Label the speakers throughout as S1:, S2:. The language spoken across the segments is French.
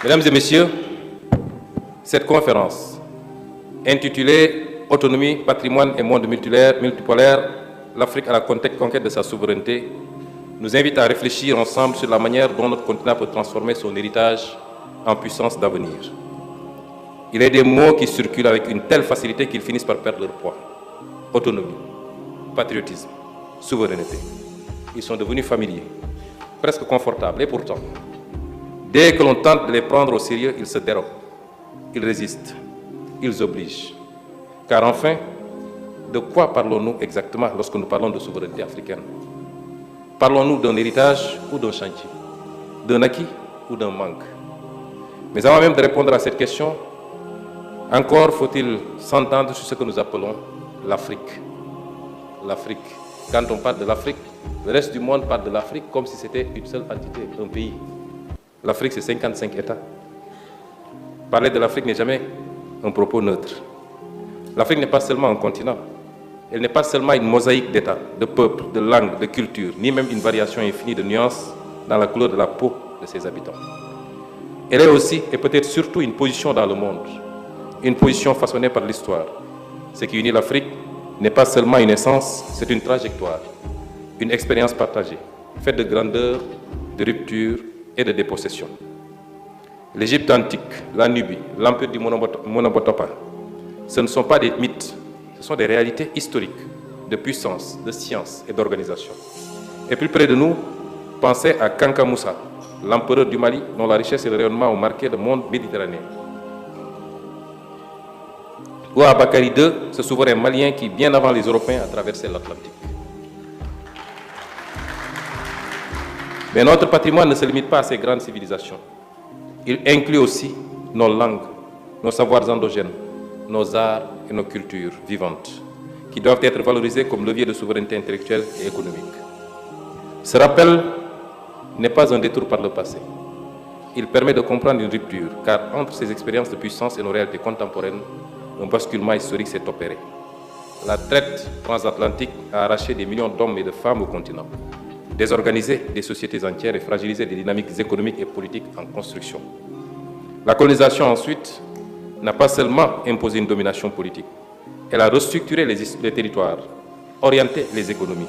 S1: Mesdames et messieurs, cette conférence, intitulée « Autonomie, patrimoine et monde multipolaire, l'Afrique à la conquête de sa souveraineté », nous invite à réfléchir ensemble sur la manière dont notre continent peut transformer son héritage en puissance d'avenir. Il est des mots qui circulent avec une telle facilité qu'ils finissent par perdre leur poids. Autonomie, patriotisme, souveraineté. Ils sont devenus familiers, presque confortables, et pourtant, dès que l'on tente de les prendre au sérieux, ils se dérobent, ils résistent, ils obligent. Car enfin, de quoi parlons-nous exactement lorsque nous parlons de souveraineté africaine? Parlons-nous d'un héritage ou d'un chantier, d'un acquis ou d'un manque? Mais avant même de répondre à cette question, encore faut-il s'entendre sur ce que nous appelons l'Afrique. L'Afrique. Quand on parle de l'Afrique, le reste du monde parle de l'Afrique comme si c'était une seule entité, un pays. L'Afrique, c'est 55 États. Parler de l'Afrique n'est jamais un propos neutre. L'Afrique n'est pas seulement un continent. Elle n'est pas seulement une mosaïque d'États, de peuples, de langues, de cultures, ni même une variation infinie de nuances dans la couleur de la peau de ses habitants. Elle est aussi, et peut-être surtout, une position dans le monde, une position façonnée par l'histoire. Ce qui unit l'Afrique n'est pas seulement une essence, c'est une trajectoire, une expérience partagée, faite de grandeur, de rupture et de dépossession. L'Égypte antique, la Nubie, l'empire du Monomotapa, ce ne sont pas des mythes, ce sont des réalités historiques, de puissance, de science et d'organisation. Et plus près de nous, pensez à Kanka Moussa, l'empereur du Mali, dont la richesse et le rayonnement ont marqué le monde méditerranéen. Ou à Bakary II, ce souverain malien qui, bien avant les Européens, a traversé l'Atlantique. Mais notre patrimoine ne se limite pas à ces grandes civilisations. Il inclut aussi nos langues, nos savoirs endogènes, nos arts et nos cultures vivantes, qui doivent être valorisés comme levier de souveraineté intellectuelle et économique. Ce rappel n'est pas un détour par le passé. Il permet de comprendre une rupture, car entre ces expériences de puissance et nos réalités contemporaines, un basculement historique s'est opéré. La traite transatlantique a arraché des millions d'hommes et de femmes au continent, désorganisé des sociétés entières et fragilisé des dynamiques économiques et politiques en construction. La colonisation ensuite n'a pas seulement imposé une domination politique, elle a restructuré les territoires, orienté les économies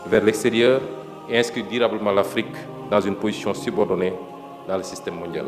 S1: vers l'extérieur et inscrit durablement l'Afrique dans une position subordonnée dans le système mondial.